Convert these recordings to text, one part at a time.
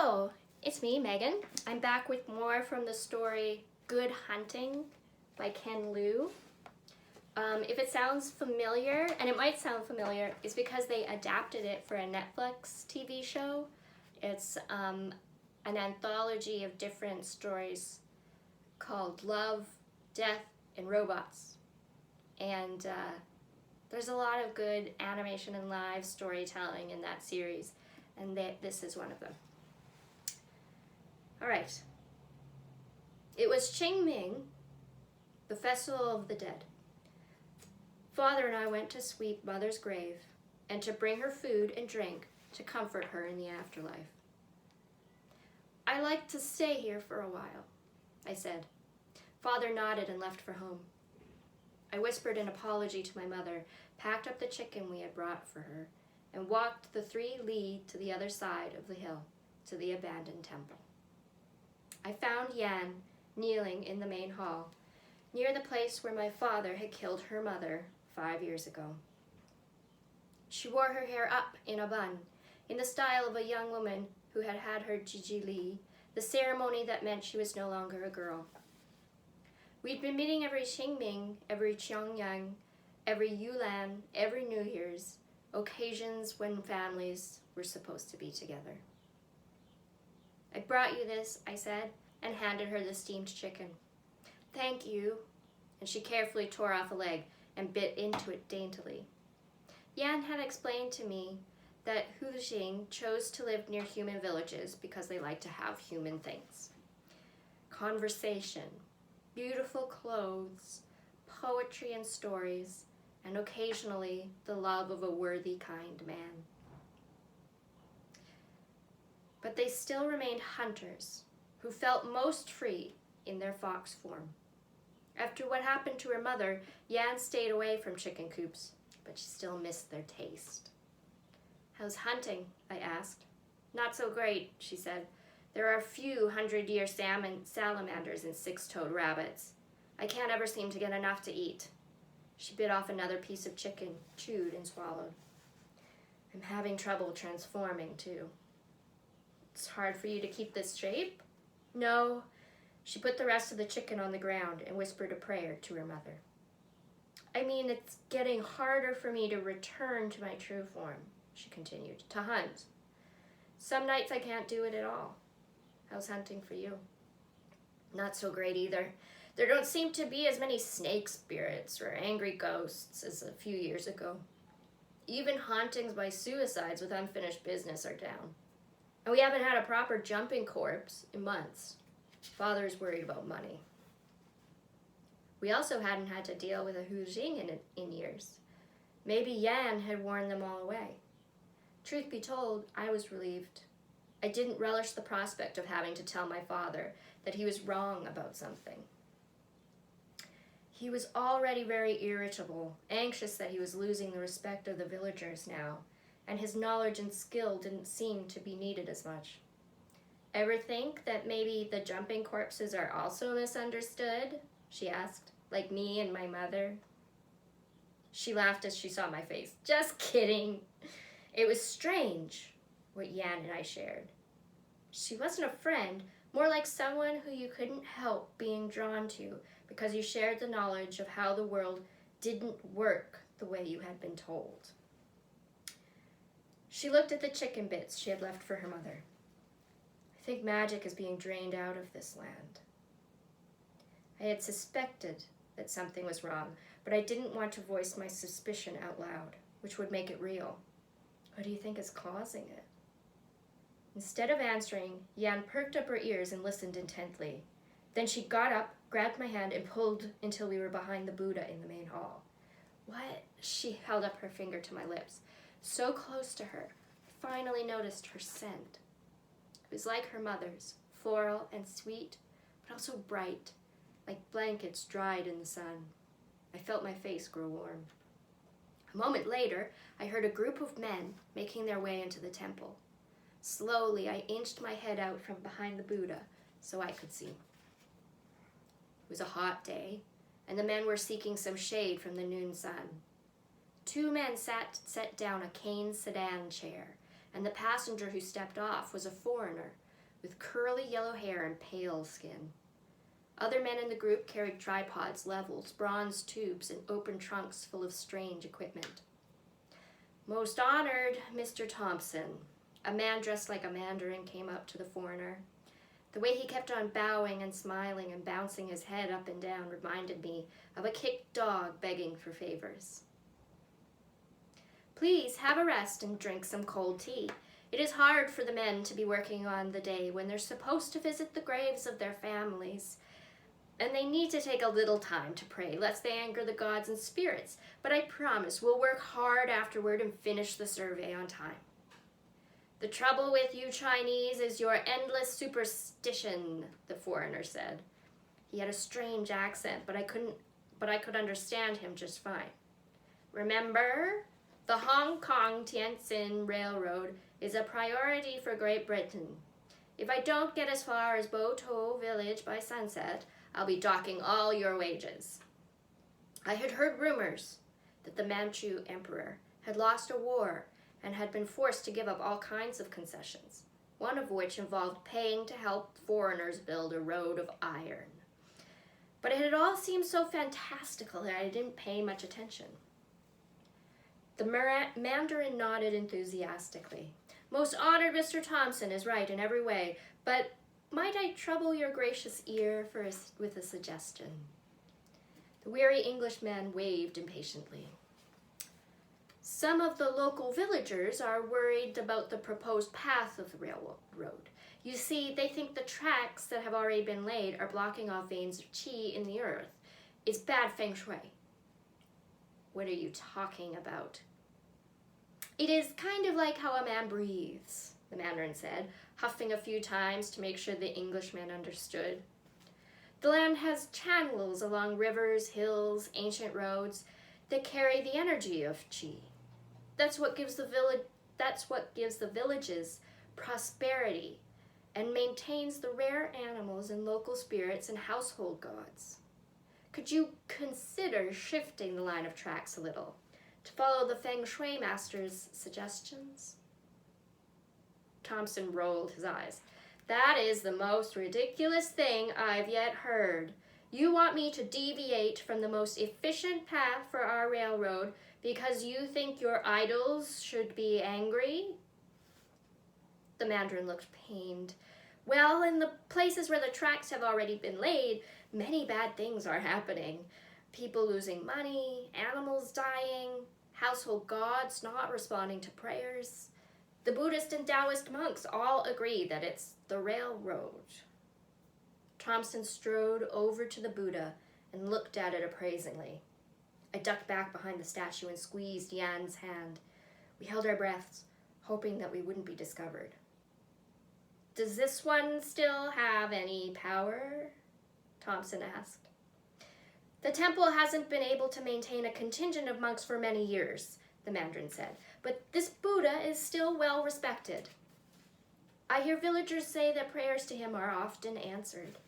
Hello, it's me, Megan. I'm back with more from the story Good Hunting by Ken Liu. If it sounds familiar, and it might sound familiar, it's because they adapted it for a Netflix TV show. It's an anthology of different stories called Love, Death, and Robots. And there's a lot of good animation and live storytelling in that series, and this is one of them. All right. It was Qingming, the festival of the dead. Father and I went to sweep Mother's grave and to bring her food and drink to comfort her in the afterlife. I like to stay here for a while, I said. Father nodded and left for home. I whispered an apology to my mother, packed up the chicken we had brought for her, and walked the 3 li to the other side of the hill, to the abandoned temple. I found Yan kneeling in the main hall, near the place where my father had killed her mother 5 years ago. She wore her hair up in a bun, in the style of a young woman who had had her jijili, the ceremony that meant she was no longer a girl. We'd been meeting every Qingming, every Qiangyang, every Yulan, every New Year's, occasions when families were supposed to be together. I brought you this, I said, and handed her the steamed chicken. Thank you. And she carefully tore off a leg and bit into it daintily. Yan had explained to me that Hujing chose to live near human villages because they like to have human things. Conversation, beautiful clothes, poetry and stories, and occasionally the love of a worthy, kind man. But they still remained hunters who felt most free in their fox form. After what happened to her mother, Yan stayed away from chicken coops, but she still missed their taste. How's hunting? I asked. Not so great, she said. There are a few 100-year salamanders and 6-toed rabbits. I can't ever seem to get enough to eat. She bit off another piece of chicken, chewed and swallowed. I'm having trouble transforming, too. It's hard for you to keep this shape? No. She put the rest of the chicken on the ground and whispered a prayer to her mother. I mean, it's getting harder for me to return to my true form, she continued, to hunt. Some nights I can't do it at all. How's hunting for you? Not so great either. There don't seem to be as many snake spirits or angry ghosts as a few years ago. Even hauntings by suicides with unfinished business are down. And we haven't had a proper jumping corpse in months. Father's worried about money. We also hadn't had to deal with a Hujing in years. Maybe Yan had worn them all away. Truth be told, I was relieved. I didn't relish the prospect of having to tell my father that he was wrong about something. He was already very irritable, anxious that he was losing the respect of the villagers now, and his knowledge and skill didn't seem to be needed as much. Ever think that maybe the jumping corpses are also misunderstood? She asked, like me and my mother. She laughed as she saw my face. Just kidding. It was strange what Yan and I shared. She wasn't a friend, more like someone who you couldn't help being drawn to because you shared the knowledge of how the world didn't work the way you had been told. She looked at the chicken bits she had left for her mother. I think magic is being drained out of this land. I had suspected that something was wrong, but I didn't want to voice my suspicion out loud, which would make it real. What do you think is causing it? Instead of answering, Yan perked up her ears and listened intently. Then she got up, grabbed my hand, and pulled until we were behind the Buddha in the main hall. What? She held up her finger to my lips. So close to her, I finally noticed her scent. It was like her mother's, floral and sweet, but also bright, like blankets dried in the sun. I felt my face grow warm. A moment later, I heard a group of men making their way into the temple. Slowly, I inched my head out from behind the Buddha so I could see. It was a hot day, and the men were seeking some shade from the noon sun. 2 men set down a cane sedan chair, and the passenger who stepped off was a foreigner, with curly yellow hair and pale skin. Other men in the group carried tripods, levels, bronze tubes, and open trunks full of strange equipment. "Most honored, Mr. Thompson." A man dressed like a mandarin came up to the foreigner. The way he kept on bowing and smiling and bouncing his head up and down reminded me of a kicked dog begging for favors. "Please have a rest and drink some cold tea. It is hard for the men to be working on the day when they're supposed to visit the graves of their families. And they need to take a little time to pray, lest they anger the gods and spirits. But I promise we'll work hard afterward and finish the survey on time. The trouble with you Chinese is your endless superstition," the foreigner said. He had a strange accent, but I could understand him just fine. "Remember, the Hong Kong-Tientsin Railroad is a priority for Great Britain. If I don't get as far as Bo To village by sunset, I'll be docking all your wages." I had heard rumors that the Manchu emperor had lost a war and had been forced to give up all kinds of concessions, one of which involved paying to help foreigners build a road of iron. But it had all seemed so fantastical that I didn't pay much attention. The Mandarin nodded enthusiastically. "Most honored Mr. Thompson is right in every way, but might I trouble your gracious ear with a suggestion?" The weary Englishman waved impatiently. "Some of the local villagers are worried about the proposed path of the railroad. You see, they think the tracks that have already been laid are blocking off veins of qi in the earth. It's bad feng shui." "What are you talking about?" "It is kind of like how a man breathes," the Mandarin said, huffing a few times to make sure the Englishman understood. "The land has channels along rivers, hills, ancient roads that carry the energy of qi. That's what gives the villages prosperity and maintains the rare animals and local spirits and household gods. Could you consider shifting the line of tracks a little to follow the feng shui master's suggestions?" Thompson rolled his eyes. "That is the most ridiculous thing I've yet heard. You want me to deviate from the most efficient path for our railroad because you think your idols should be angry?" The Mandarin looked pained. "Well, in the places where the tracks have already been laid, many bad things are happening. People losing money, animals dying, household gods not responding to prayers. The Buddhist and Taoist monks all agree that it's the railroad." Thompson strode over to the Buddha and looked at it appraisingly. I ducked back behind the statue and squeezed Yan's hand. We held our breaths, hoping that we wouldn't be discovered. "Does this one still have any power?" Thompson asked. "The temple hasn't been able to maintain a contingent of monks for many years," the Mandarin said, "but this Buddha is still well respected. I hear villagers say that prayers to him are often answered."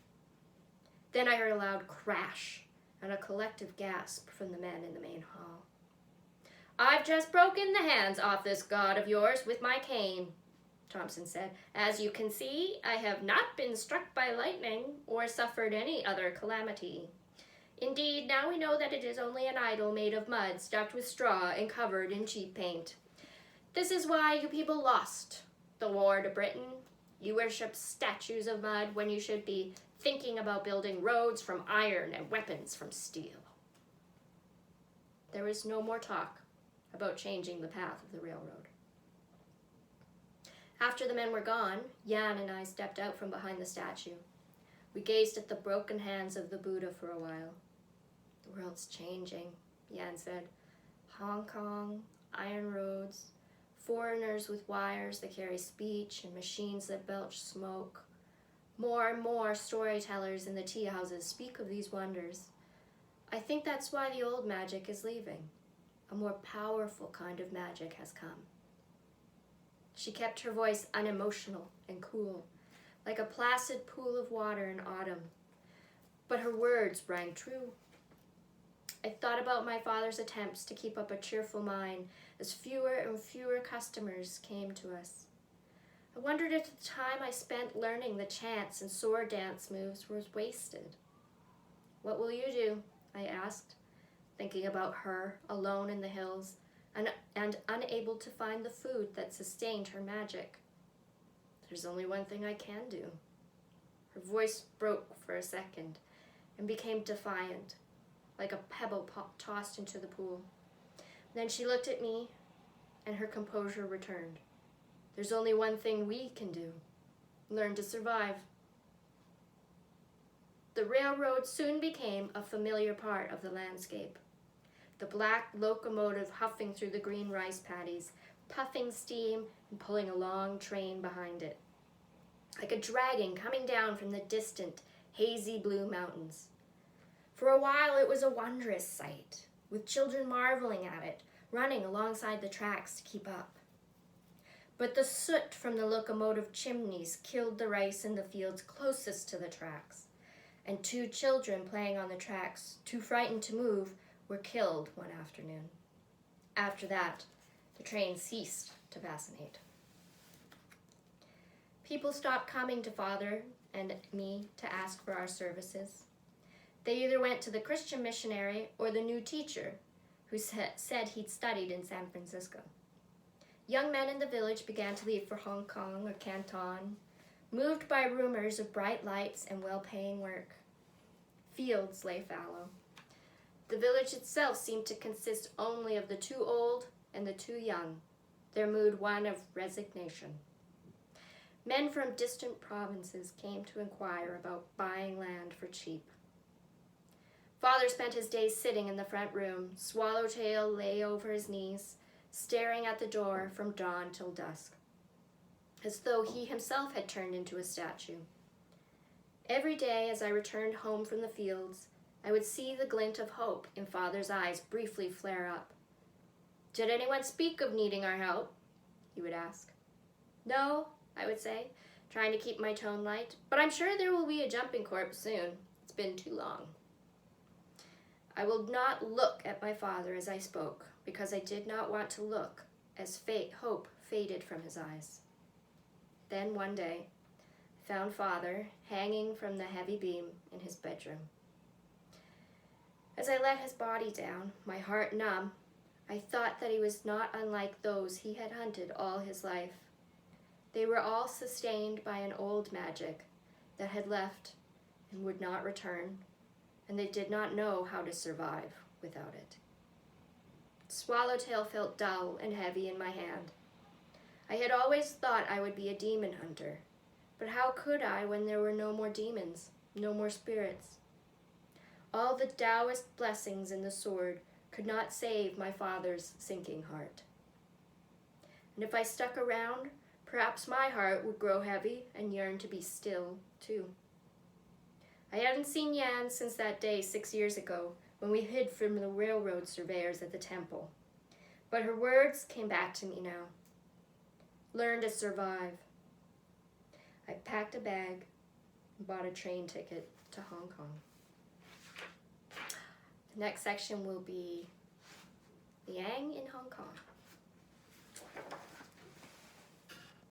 Then I heard a loud crash and a collective gasp from the men in the main hall. "I've just broken the hands off this god of yours with my cane," Thompson said. "As you can see, I have not been struck by lightning or suffered any other calamity. Indeed, now we know that it is only an idol made of mud stuffed with straw and covered in cheap paint. This is why you people lost the war to Britain. You worship statues of mud when you should be thinking about building roads from iron and weapons from steel." There was no more talk about changing the path of the railroad. After the men were gone, Yan and I stepped out from behind the statue. We gazed at the broken hands of the Buddha for a while. "The world's changing," Yan said. "Hong Kong, iron roads, foreigners with wires that carry speech and machines that belch smoke. More and more storytellers in the tea houses speak of these wonders. I think that's why the old magic is leaving. A more powerful kind of magic has come." She kept her voice unemotional and cool, like a placid pool of water in autumn. But her words rang true. I thought about my father's attempts to keep up a cheerful mind as fewer and fewer customers came to us. I wondered if the time I spent learning the chants and sword dance moves was wasted. What will you do? I asked, thinking about her alone in the hills and unable to find the food that sustained her magic. There's only one thing I can do. Her voice broke for a second and became defiant, like a pebble tossed into the pool. Then she looked at me, and her composure returned. There's only one thing we can do: learn to survive. The railroad soon became a familiar part of the landscape. The black locomotive huffing through the green rice paddies, puffing steam and pulling a long train behind it, like a dragon coming down from the distant, hazy blue mountains. For a while it was a wondrous sight, with children marveling at it, running alongside the tracks to keep up. But the soot from the locomotive chimneys killed the rice in the fields closest to the tracks, and 2 children playing on the tracks, too frightened to move, were killed one afternoon. After that, the train ceased to fascinate. People stopped coming to Father and me to ask for our services. They either went to the Christian missionary or the new teacher, who said he'd studied in San Francisco. Young men in the village began to leave for Hong Kong or Canton, moved by rumors of bright lights and well-paying work. Fields lay fallow. The village itself seemed to consist only of the 2 old and the 2 young, their mood one of resignation. Men from distant provinces came to inquire about buying land for cheap. Father spent his days sitting in the front room, swallowtail lay over his knees, staring at the door from dawn till dusk, as though he himself had turned into a statue. Every day as I returned home from the fields, I would see the glint of hope in Father's eyes briefly flare up. "Did anyone speak of needing our help?" he would ask. "No," I would say, trying to keep my tone light, "but I'm sure there will be a jumping corps soon. It's been too long." I will not look at my father as I spoke, because I did not want to look as hope faded from his eyes. Then one day, I found Father hanging from the heavy beam in his bedroom. As I let his body down, my heart numb, I thought that he was not unlike those he had hunted all his life. They were all sustained by an old magic that had left and would not return, and they did not know how to survive without it. Swallowtail felt dull and heavy in my hand. I had always thought I would be a demon hunter, but how could I when there were no more demons, no more spirits? All the Taoist blessings in the sword could not save my father's sinking heart. And if I stuck around, perhaps my heart would grow heavy and yearn to be still, too. I hadn't seen Yan since that day 6 years ago when we hid from the railroad surveyors at the temple. But her words came back to me now. Learn to survive. I packed a bag and bought a train ticket to Hong Kong. The next section will be Liang in Hong Kong.